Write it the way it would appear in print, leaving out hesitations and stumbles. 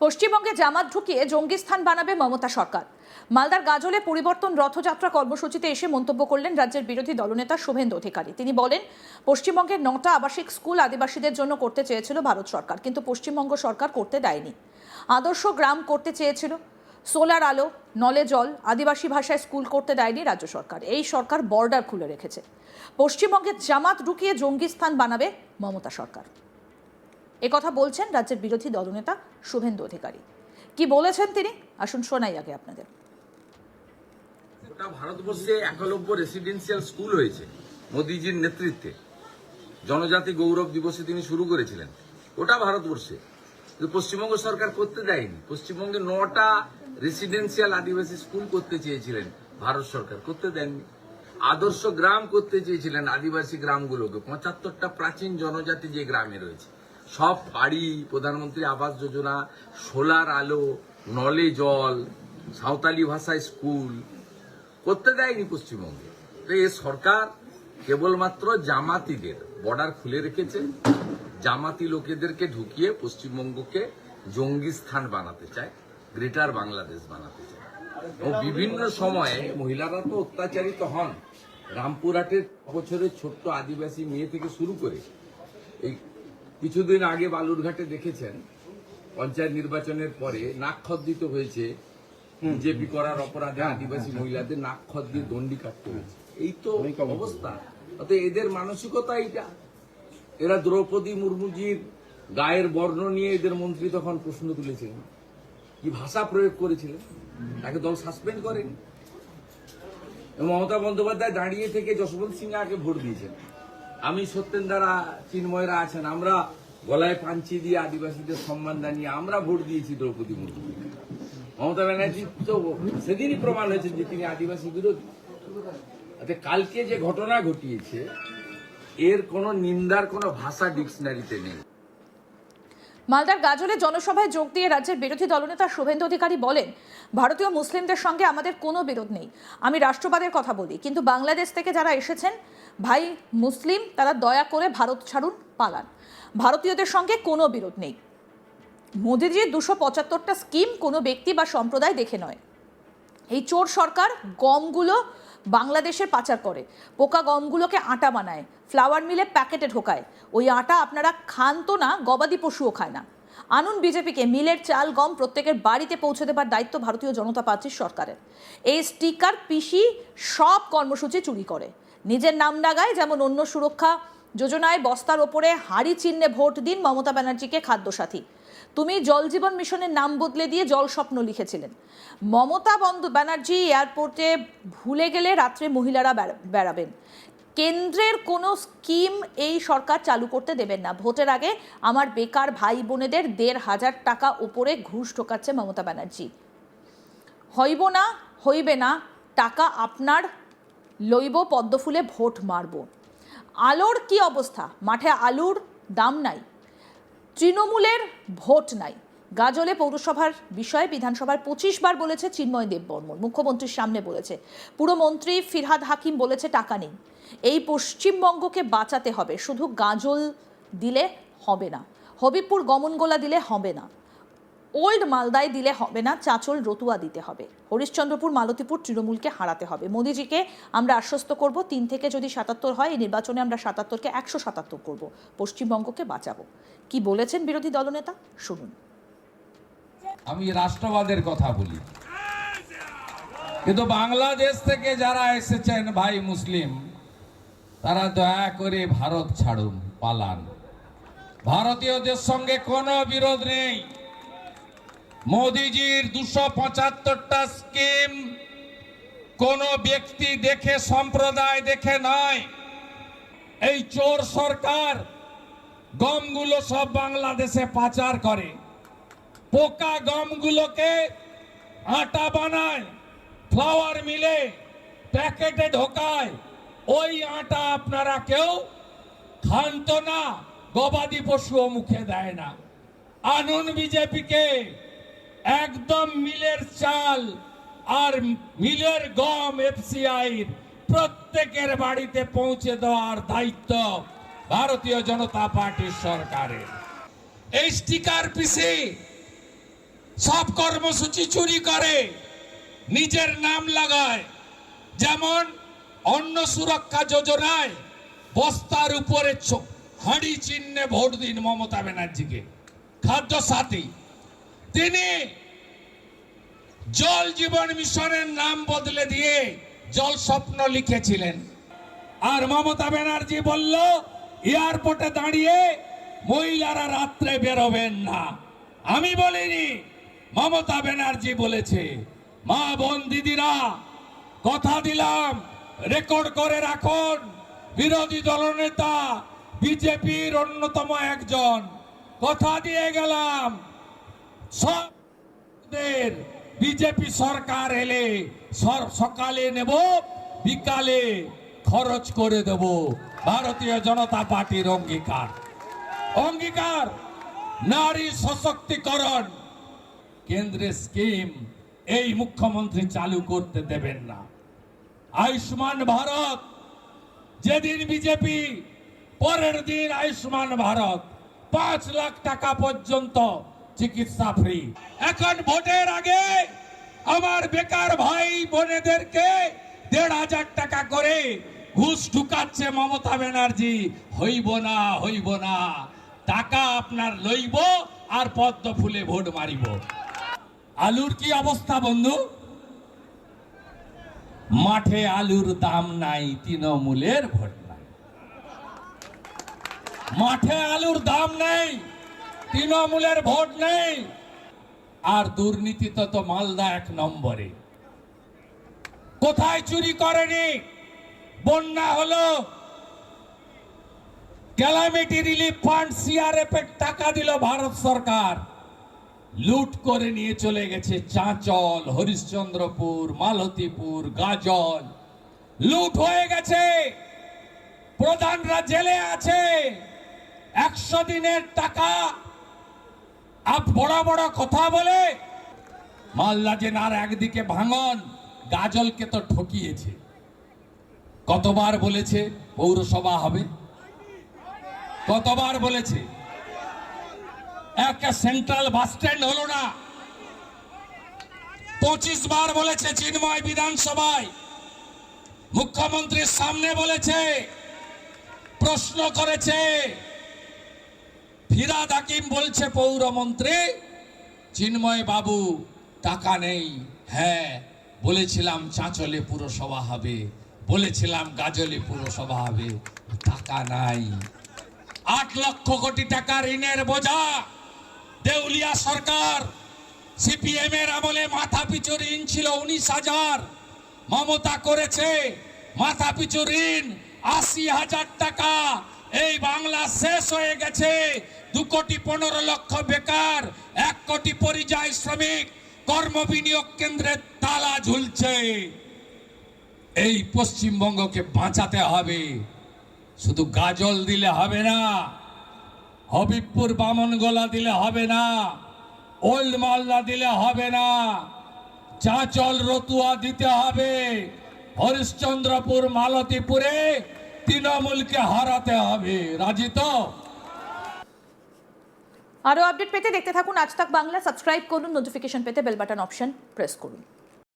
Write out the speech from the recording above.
পশ্চিমবঙ্গে জামাত ঢুকিয়ে জঙ্গিস্থান বানাবে মমতা সরকার। মালদার গাজলে পরিবর্তন রথযাত্রা কর্মসূচিতে এসে মন্তব্য করলেন রাজ্যের বিরোধী দলনেতা শুভেন্দু অধিকারী। তিনি বলেন, পশ্চিমবঙ্গের 9টা আবাসিক স্কুল আদিবাসীদের জন্য করতে চেয়েছিল ভারত সরকার, কিন্তু পশ্চিমবঙ্গ সরকার করতে দেয়নি। আদর্শ গ্রাম করতে চেয়েছিল, সোলার আলো, নলে জল, আদিবাসী ভাষায় স্কুল করতে দেয়নি রাজ্য সরকার। এই সরকার বর্ডার খুলে রেখেছে। পশ্চিমবঙ্গে জামাত ঢুকিয়ে জঙ্গিস্থান বানাবে মমতা সরকার। একথা বলছেন রাজ্যের বিরোধী দলনেতা শুভেন্দু অধিকারী। কি বলেছেন তিনি, আসুন শোনাই আগে আপনাদের। গোটা ভারতবর্ষে 91 রেসিডেন্সিয়াল স্কুল হয়েছে মোদিজির নেতৃত্বে। জনজাতি গৌরব দিবসে তিনি শুরু করেছিলেন গোটা ভারতবর্ষে, কিন্তু পশ্চিমবঙ্গ সরকার করতে দেয়নি। পশ্চিমবঙ্গে 9টা রেসিডেন্সিয়াল আদিবাসী স্কুল করতে চেয়েছিলেন ভারত সরকার, করতে দেননি। আদর্শ গ্রাম করতে চেয়েছিলেন আদিবাসী গ্রামগুলোকে, 75টা প্রাচীন জনজাতি যে গ্রামে রয়েছে সব বাড়ি, প্রধানমন্ত্রী আবাস যোজনা, সোলার আলো, নলে জল, সাঁওতালি ভাষায় স্কুল করতে দেয়নি পশ্চিমবঙ্গে। তো এই সরকার কেবলমাত্র জামাতিদের বর্ডার খুলে রেখেছে, জামাতি লোকেদেরকে ঢুকিয়ে পশ্চিমবঙ্গকে জঙ্গি স্থান বানাতে চায়, গ্রেটার বাংলাদেশ বানাতে চায়। এবং বিভিন্ন সময়ে মহিলারা তো অত্যাচারিত হন। রামপুরহাটের বছরের ছোট্ট আদিবাসী মেয়ে থেকে শুরু করে এই কিছুদিন আগে বালুরঘাটে দেখেছেন পঞ্চায়েত নির্বাচনের পরে নাকখদ্দিত হয়েছে, বিজেপি করার অপরাধে আদিবাসী মহিলাদের নাকখত দিয়ে দণ্ডি কাটতে হয়েছে। এই তো অবস্থা। অর্থাৎ এদের মানসিকতা এইটা। এরা দ্রৌপদী মুর্মুজির গায়ের বর্ণ নিয়ে এদের মন্ত্রী তখন প্রশ্ন তুলেছিলেন, কি ভাষা প্রয়োগ করেছিলেন, তাকে দল সাসপেন্ড করেন। মমতা বন্দ্যোপাধ্যায় দাঁড়িয়ে থেকে যশবন্ত সিনহাকে ভোট দিয়েছেন। আমি সত্যেন্দ্রা, চিন্ময়রা আছেন, আমরা গলায় পাঞ্চি দিয়ে আদিবাসীদের সম্মান জানিয়ে আমরা ভোট দিয়েছি দ্রৌপদী মুর্মু। মমতা ব্যানার্জি তো সেদিনই প্রমাণ হয়েছে যে তিনি আদিবাসী বিরোধী। কালকে যে ঘটনা ঘটিয়েছে এর কোন নিন্দার কোন ভাষা ডিকশনারিতে নেই। মালদার গাজলে জনসভায় যোগ দিয়ে রাজ্যের বিরোধী দলনেতা শুভেন্দু অধিকারী বলেন, ভারতীয় মুসলিমদের সঙ্গে আমাদের কোনো বিরোধ নেই। আমি রাষ্ট্রবাদের কথা বলি, কিন্তু বাংলাদেশ থেকে যারা এসেছেন ভাই মুসলিম, তারা দয়া করে ভারত ছাড়ুন, পালান। ভারতীয়দের সঙ্গে কোনো বিরোধ নেই। মোদিজির 275টা স্কিম কোনো ব্যক্তি বা সম্প্রদায় দেখে নয়। এই চোর সরকার গমগুলো বাংলাদেশের পাচার করে, পোকা গমগুলোকে আটা বানায়, ফ্লাওয়ার মিলে প্যাকেটে ঢোকায়। ওই আটা আপনারা খান তো না, গবাদি পশুও খায় না। আনুন বিজেপিকে, মিলের চাল গম প্রত্যেকের বাড়িতে পৌঁছে দেবার দায়িত্ব ভারতীয় জনতা পার্টির সরকারের। এই স্টিকার পিসি সব কর্মসূচি চুরি করে, নিজের নাম ডাগায়। যেমন অন্য সুরক্ষা যোজনায় বস্তার ওপরে হাড়ি চিহ্নে ভোট দিন মমতা ব্যানার্জিকে খাদ্যসাথী। তুমি জল জীবন মিশনের নাম বদলে দিয়ে জল স্বপ্ন লিখেছিলেন। মমতা ব্যানার্জি এয়ারপোর্টে ভুলে গেলে রাত্রে মহিলারা বেড়াবেন। কেন্দ্রের কোনো স্কিম এই সরকার চালু করতে দেবেন না। ভোটের আগে আমার বেকার ভাই বোনেদের 1,500 টাকা উপরে ঘুষ ঢোকাচ্ছে মমতা ব্যানার্জি। হইব না, হইবে না, টাকা আপনার, লইব পদ্মফুলে ভোট মারব। আলোর কি অবস্থা, মাঠে আলুর দাম নাই, তৃণমূলের ভোট নাই। গাজলে পৌরসভার বিষয়ে বিধানসভার 25 বার বলেছে চিন্ময় দেববর্মন, মুখ্যমন্ত্রীর সামনে বলেছে। পুরমন্ত্রী ফিরহাদ হাকিম বলেছে টাকা নেই। এই পশ্চিমবঙ্গকে বাঁচাতে হবে, শুধু গাজল দিলে হবে না, হবিবপুর গমনগোলা দিলে হবে না, ওল্ড মালদায় দিলে হবে না, চাঁচল রতুয়া দিতে হবে, হরিশ্চন্দ্রপুর মালতীপুর তৃণমূলকে হারাতে হবে। মোদিজিকে আমরা আশ্বস্ত করব, 3 থেকে যদি 77 হয় এই নির্বাচনে আমরা 77কে 177 করব, পশ্চিমবঙ্গকে বাঁচাবো। কি বলেছেন বিরোধী দলনেতা, শুনুন। আমি রাষ্ট্রবাদের কথা বলি, কিন্তু বাংলাদেশ থেকে যারা এসেছেন ভাই মুসলিম, তারা দয়া করে ভারত ছাড়ুন, পালান। ভারতীয়দের সঙ্গে কোনো বিরোধ নেই। মোদিজির 275টা স্কিম কোন ব্যক্তি দেখে, সম্প্রদায় দেখে নয়। এই চোর সরকার গমগুলো সব বাংলাদেশে পাচার করে, পোকা গমগুলোকে আটা বানায়, ফ্লাওয়ার মিলে প্যাকেটে ঢোকায়। ওই আটা আপনারা কেউ খান তো না, গবাদি পশুও মুখে দেয় না। আনুন বিজেপিকে, একদম মিলের চাল আর মিলের গম এফসিআই প্রত্যেকের বাড়িতে পৌঁছে দেওয়ার দায়িত্ব ভারতীয় জনতা পার্টির সরকারের। এই স্টিকার পিসি সব কর্মসূচি চুরি করে, নিজের নাম লাগায়। যেমন অন্ন সুরক্ষা যোজনায় বস্তার উপরে হাঁড়ি চিহ্নে ভোট দিন মমতা ব্যানার্জিকে। খাদ্য সাথী, তিনি জল জীবন মিশনের নাম বদলে দিয়ে জল স্বপ্ন লিখেছিলেন। আর মমতা ব্যানার্জি বলল এয়ারপোর্টে দাঁড়িয়ে মহিলারা রাত্রে বেরোবেন না। আমি বলিনি, মমতা ব্যানার্জি বলেছে। মা বোন দিদিরা, কথা দিলাম, রেকর্ড করে রাখুন, বিরোধী দলনেতা বিজেপির অন্যতম একজন, কথা দিয়ে গেলাম সব বিজেপি সরকার এলে সকালে নেব, বিকালে খরচ করে দেব। ভারতীয় জনতা পার্টির অঙ্গীকার। অঙ্গীকার নারী সশক্তিকরণ। কেন্দ্রের স্কিম এই মুখ্যমন্ত্রী চালু করতে দেবেন না। আয়ুষ্মান ভারত, যেদিন বিজেপি, পরের দিন আয়ুষ্মান ভারত 5 লাখ টাকা পর্যন্ত চিকিৎসা ফ্রি। এখন ভোটের আগে আমার বেকার ভাই বোনেদেরকে 1,500 টাকা করে ঘুষ ঢুকাচ্ছে মমতা ব্যানার্জি। হইব না, হইব না, টাকা আপনার লইব আর পদ্ম ফুলে ভোট মারিব। আলুর কি অবস্থা বন্ধু? মাঠে আলুর দাম নাই, তৃণমূলের ভোট নাই। মাঠে আলুর দাম নেই, তৃণমূলের ভোট নেই। আর দুর্নীতি তো মালদা 1 নম্বরে। কোথায় চুরি করেনি? বন্যা হলো, ক্যালামিটি রিলিফ ফান্ড সিআরএফ এর টাকা দিল ভারত সরকার, লুট করে নিয়ে চলে গেছে। চাঁচল, হরিশ্চন্দ্রপুর, মালতীপুর, গাজল লুট হয়ে গেছে। প্রধানরা জেলে আছে। 100 দিনের টাকা বড় বড় কথা বলে মালদা জেলার একদিকে ভাঙন, গাজলকে তো ঠকিয়েছে। কতবার বলেছে পৌরসভা হবে, কতবার বলেছে। একটা সেন্ট্রাল বাস স্ট্যান্ড হলো না। 25 বার বলেছে চিন্ময় বিধানসভায়, মুখ্যমন্ত্রীর সামনে বলেছে, প্রশ্ন করেছে। ফিরাদ হাকিম বলছে পৌরমন্ত্রী, চিন্ময় বাবু টাকা নেই। হ্যাঁ বলেছিলাম চাঁচলে পুরসভা হবে, বলেছিলাম গাজলে পুরসভা হবে, টাকা নাই। 8 লক্ষ কোটি টাকা ঋণের বোঝা দেউলিয়া সরকার। সিপিএম এর আমলে মাথা পিছু ঋণ ছিল 19,000, মমতা করেছে মাথা পিছু ঋণ 80,000 টাকা। এই বাংলা শেষ হয়ে গেছে। 2,15,00,000 বেকার, 1 কোটি পরিযায়ী শ্রমিক, কর্মবিনিয়োগ কেন্দ্রের তালা ঝুলছে। এই পশ্চিমবঙ্গকে বাঁচাতে হবে। শুধু গাজল দিলে হবে না, হবিবপুর বামনগোলা দিলে হবে না, ওল্ড মালদা দিলে হবে না, চাঁচল রতুয়া দিতে হবে। হরিশ্চন্দ্রপুর, মালতীপুরে তৃণমূলকে হারাতে হবে। রাজি তো? আরো আপডেট পেতে দেখতে থাকুন আজ তাক বাংলা। সাবস্ক্রাইব করুন, নোটিফিকেশন পেতে বেল বাটন অপশন প্রেস করুন।